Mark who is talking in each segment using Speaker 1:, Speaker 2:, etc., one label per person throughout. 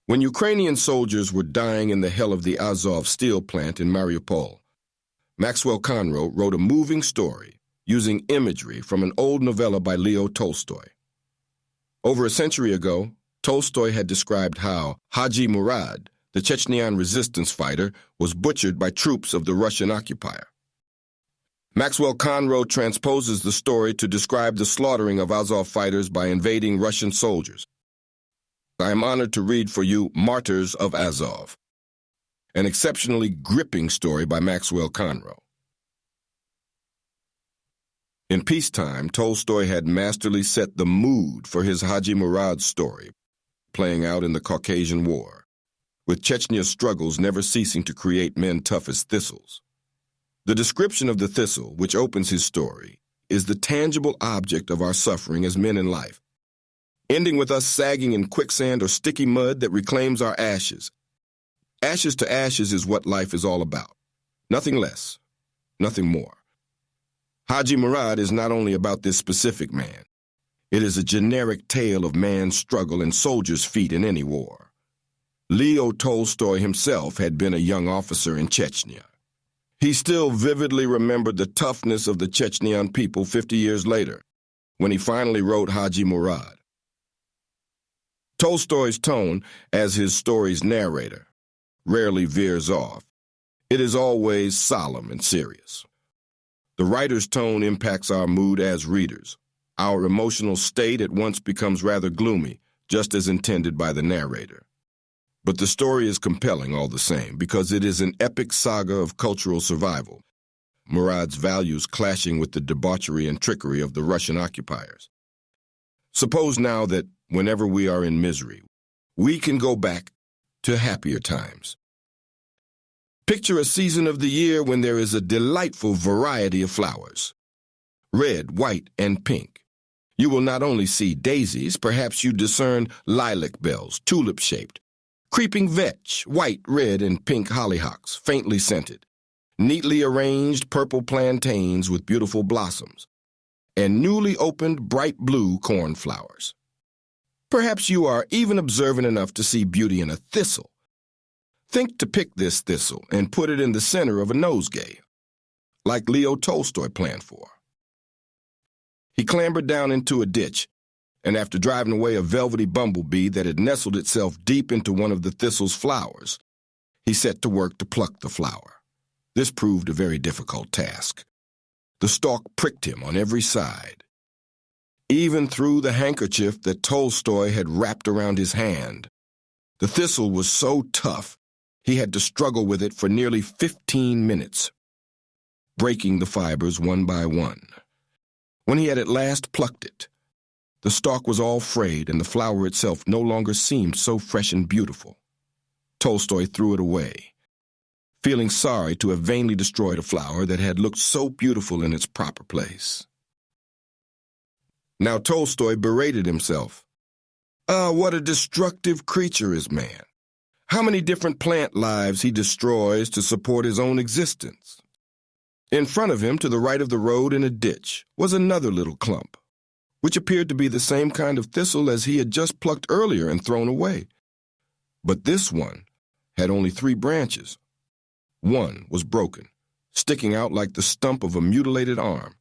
Speaker 1: When Ukrainian soldiers were dying in the hell of the Azov steel plant in Mariupol, Maxwell Conroe wrote a moving story using imagery from an old novella by Leo Tolstoy. Over a century ago, Tolstoy had described how Hadji Murad, the Chechnyan resistance fighter, was butchered by troops of the Russian occupier. Maxwell Conroe transposes the story to describe the slaughtering of Azov fighters by invading Russian soldiers. I am honored to read for you Martyrs of Azov, an exceptionally gripping story by Maxwell Conroe. In peacetime, Tolstoy had masterly set the mood for his Hadji Murad story, playing out in the Caucasian War, with Chechnya's struggles never ceasing to create men tough as thistles. The description of the thistle, which opens his story, is the tangible object of our suffering as men in life, ending with us sagging in quicksand or sticky mud that reclaims our ashes. Ashes to ashes is what life is all about. Nothing less, nothing more. Hadji Murad is not only about this specific man. It is a generic tale of man's struggle and soldiers' feat in any war. Leo Tolstoy himself had been a young officer in Chechnya. He still vividly remembered the toughness of the Chechnyan people 50 years later, when he finally wrote Hadji Murad. Tolstoy's tone, as his story's narrator, rarely veers off. It is always solemn and serious. The writer's tone impacts our mood as readers. Our emotional state at once becomes rather gloomy, just as intended by the narrator. But the story is compelling all the same, because it is an epic saga of cultural survival, Murad's values clashing with the debauchery and trickery of the Russian occupiers. Suppose now that whenever we are in misery, we can go back to happier times. Picture a season of the year when there is a delightful variety of flowers, red, white, and pink. You will not only see daisies, perhaps you discern lilac bells, tulip-shaped, creeping vetch, white, red, and pink hollyhocks, faintly scented, neatly arranged purple plantains with beautiful blossoms, and newly opened bright blue cornflowers. Perhaps you are even observant enough to see beauty in a thistle. Think to pick this thistle and put it in the center of a nosegay, like Leo Tolstoy planned for. He clambered down into a ditch, and after driving away a velvety bumblebee that had nestled itself deep into one of the thistle's flowers, he set to work to pluck the flower. This proved a very difficult task. The stalk pricked him on every side. Even through the handkerchief that Tolstoy had wrapped around his hand, the thistle was so tough he had to struggle with it for nearly 15 minutes, breaking the fibers one by one. When he had at last plucked it, the stalk was all frayed and the flower itself no longer seemed so fresh and beautiful. Tolstoy threw it away, feeling sorry to have vainly destroyed a flower that had looked so beautiful in its proper place. Now Tolstoy berated himself. What a destructive creature is man. How many different plant lives he destroys to support his own existence. In front of him, to the right of the road in a ditch, was another little clump, which appeared to be the same kind of thistle as he had just plucked earlier and thrown away. But this one had only 3 branches. One was broken, sticking out like the stump of a mutilated arm.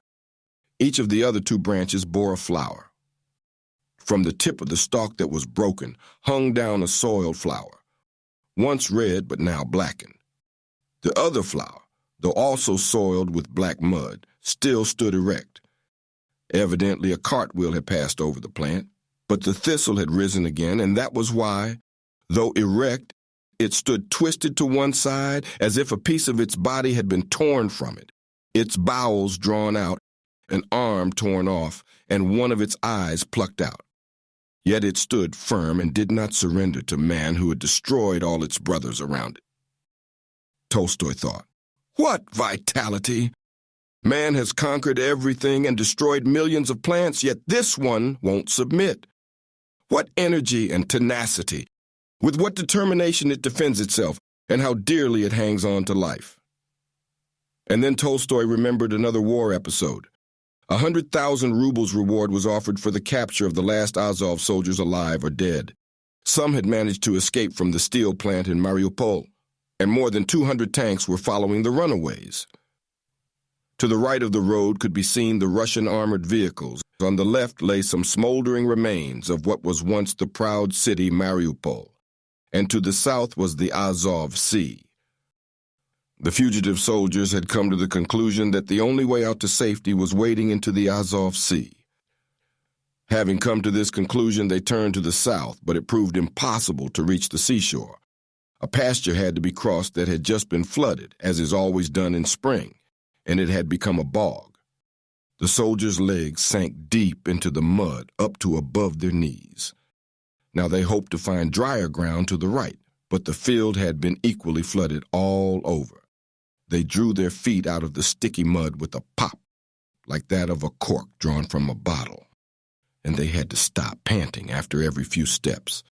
Speaker 1: Each of the other 2 branches bore a flower. From the tip of the stalk that was broken hung down a soiled flower, once red but now blackened. The other flower, though also soiled with black mud, still stood erect. Evidently a cartwheel had passed over the plant, but the thistle had risen again, and that was why, though erect, it stood twisted to one side as if a piece of its body had been torn from it, its bowels drawn out, an arm torn off, and one of its eyes plucked out. Yet it stood firm and did not surrender to man who had destroyed all its brothers around it. Tolstoy thought, what vitality! Man has conquered everything and destroyed millions of plants, yet this one won't submit. What energy and tenacity! With what determination it defends itself, and how dearly it hangs on to life. And then Tolstoy remembered another war episode. 100,000 rubles reward was offered for the capture of the last Azov soldiers alive or dead. Some had managed to escape from the steel plant in Mariupol, and more than 200 tanks were following the runaways. To the right of the road could be seen the Russian armored vehicles. On the left lay some smoldering remains of what was once the proud city Mariupol, and to the south was the Azov Sea. The fugitive soldiers had come to the conclusion that the only way out to safety was wading into the Azov Sea. Having come to this conclusion, they turned to the south, but it proved impossible to reach the seashore. A pasture had to be crossed that had just been flooded, as is always done in spring, and it had become a bog. The soldiers' legs sank deep into the mud up to above their knees. Now they hoped to find drier ground to the right, but the field had been equally flooded all over. They drew their feet out of the sticky mud with a pop, like that of a cork drawn from a bottle, and they had to stop, panting after every few steps.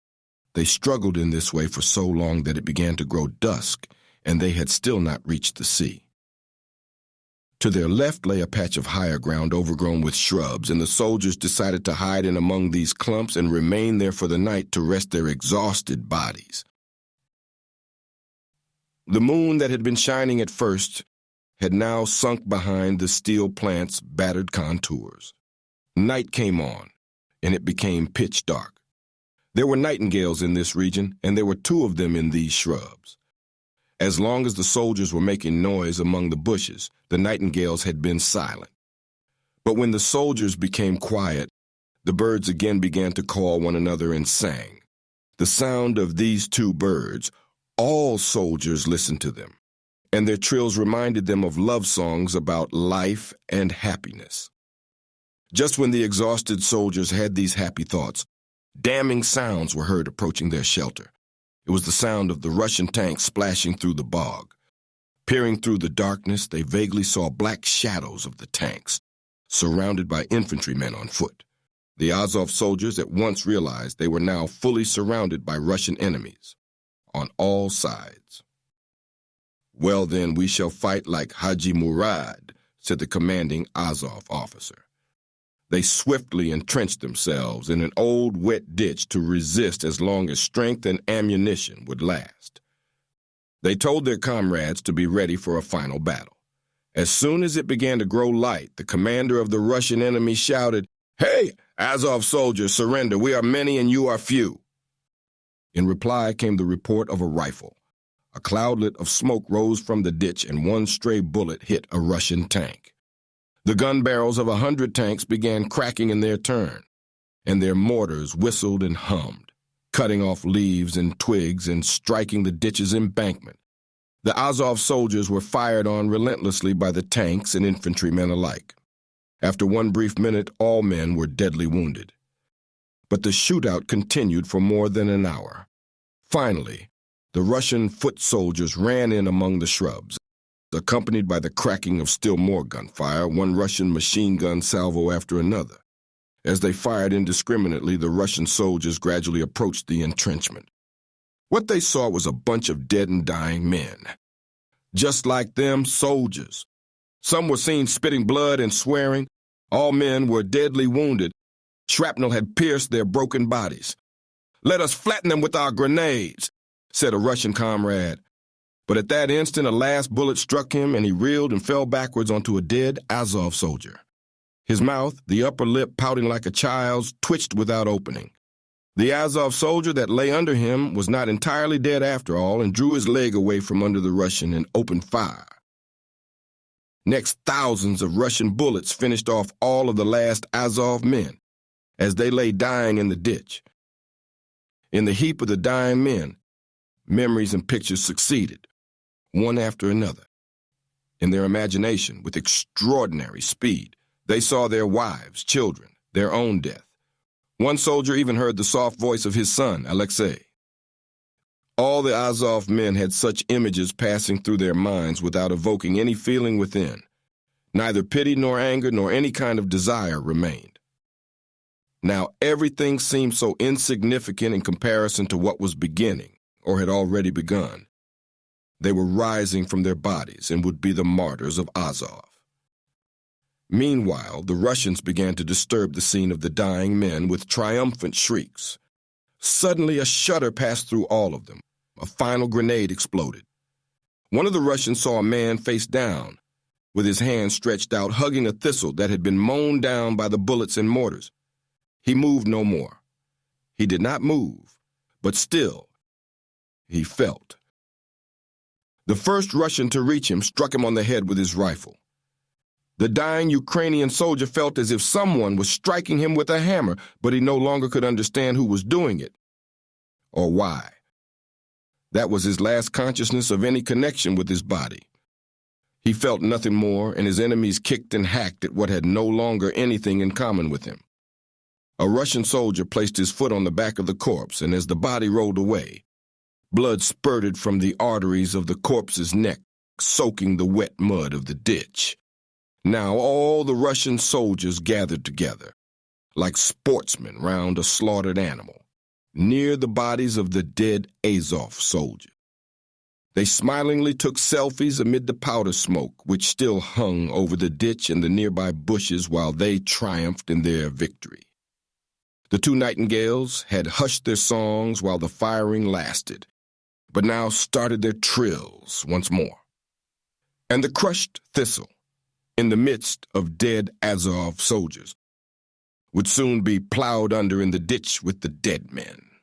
Speaker 1: They struggled in this way for so long that it began to grow dusk, and they had still not reached the sea. To their left lay a patch of higher ground overgrown with shrubs, and the soldiers decided to hide in among these clumps and remain there for the night to rest their exhausted bodies. The moon that had been shining at first had now sunk behind the steel plant's battered contours. Night came on, and it became pitch dark. There were nightingales in this region, and there were 2 of them in these shrubs. As long as the soldiers were making noise among the bushes, the nightingales had been silent. But when the soldiers became quiet, the birds again began to call one another and sang. The sound of these 2 birds, all soldiers listened to them, and their trills reminded them of love songs about life and happiness. Just when the exhausted soldiers had these happy thoughts, damning sounds were heard approaching their shelter. It was the sound of the Russian tanks splashing through the bog. Peering through the darkness, they vaguely saw black shadows of the tanks, surrounded by infantrymen on foot. The Azov soldiers at once realized they were now fully surrounded by Russian enemies, on all sides. "Well then, we shall fight like Hadji Murad," said the commanding Azov officer. They swiftly entrenched themselves in an old wet ditch to resist as long as strength and ammunition would last. They told their comrades to be ready for a final battle. As soon as it began to grow light, the commander of the Russian enemy shouted, "Hey, Azov soldiers, surrender. We are many and you are few." In reply came the report of a rifle. A cloudlet of smoke rose from the ditch and one stray bullet hit a Russian tank. The gun barrels of 100 tanks began cracking in their turn, and their mortars whistled and hummed, cutting off leaves and twigs and striking the ditch's embankment. The Azov soldiers were fired on relentlessly by the tanks and infantrymen alike. After one brief minute, all men were deadly wounded. But the shootout continued for more than an hour. Finally, the Russian foot soldiers ran in among the shrubs, accompanied by the cracking of still more gunfire, one Russian machine gun salvo after another. As they fired indiscriminately, the Russian soldiers gradually approached the entrenchment. What they saw was a bunch of dead and dying men. Just like them, soldiers. Some were seen spitting blood and swearing. All men were deadly wounded. Shrapnel had pierced their broken bodies. "Let us flatten them with our grenades," said a Russian comrade. But at that instant, a last bullet struck him, and he reeled and fell backwards onto a dead Azov soldier. His mouth, the upper lip pouting like a child's, twitched without opening. The Azov soldier that lay under him was not entirely dead after all, and drew his leg away from under the Russian and opened fire. Next, thousands of Russian bullets finished off all of the last Azov men as they lay dying in the ditch. In the heap of the dying men, memories and pictures succeeded, one after another. In their imagination, with extraordinary speed, they saw their wives, children, their own death. One soldier even heard the soft voice of his son, Alexei. All the Azov men had such images passing through their minds without evoking any feeling within. Neither pity nor anger nor any kind of desire remained. Now everything seemed so insignificant in comparison to what was beginning, or had already begun. They were rising from their bodies and would be the martyrs of Azov. Meanwhile, the Russians began to disturb the scene of the dying men with triumphant shrieks. Suddenly, a shudder passed through all of them. A final grenade exploded. One of the Russians saw a man face down, with his hand stretched out, hugging a thistle that had been mown down by the bullets and mortars. He moved no more. He did not move, but still, he felt. The first Russian to reach him struck him on the head with his rifle. The dying Ukrainian soldier felt as if someone was striking him with a hammer, but he no longer could understand who was doing it or why. That was his last consciousness of any connection with his body. He felt nothing more, and his enemies kicked and hacked at what had no longer anything in common with him. A Russian soldier placed his foot on the back of the corpse, and as the body rolled away, blood spurted from the arteries of the corpse's neck, soaking the wet mud of the ditch. Now all the Russian soldiers gathered together, like sportsmen round a slaughtered animal, near the bodies of the dead Azov soldiers. They smilingly took selfies amid the powder smoke, which still hung over the ditch and the nearby bushes while they triumphed in their victory. The two nightingales had hushed their songs while the firing lasted, but now started their trills once more. And the crushed thistle, in the midst of dead Azov soldiers, would soon be plowed under in the ditch with the dead men.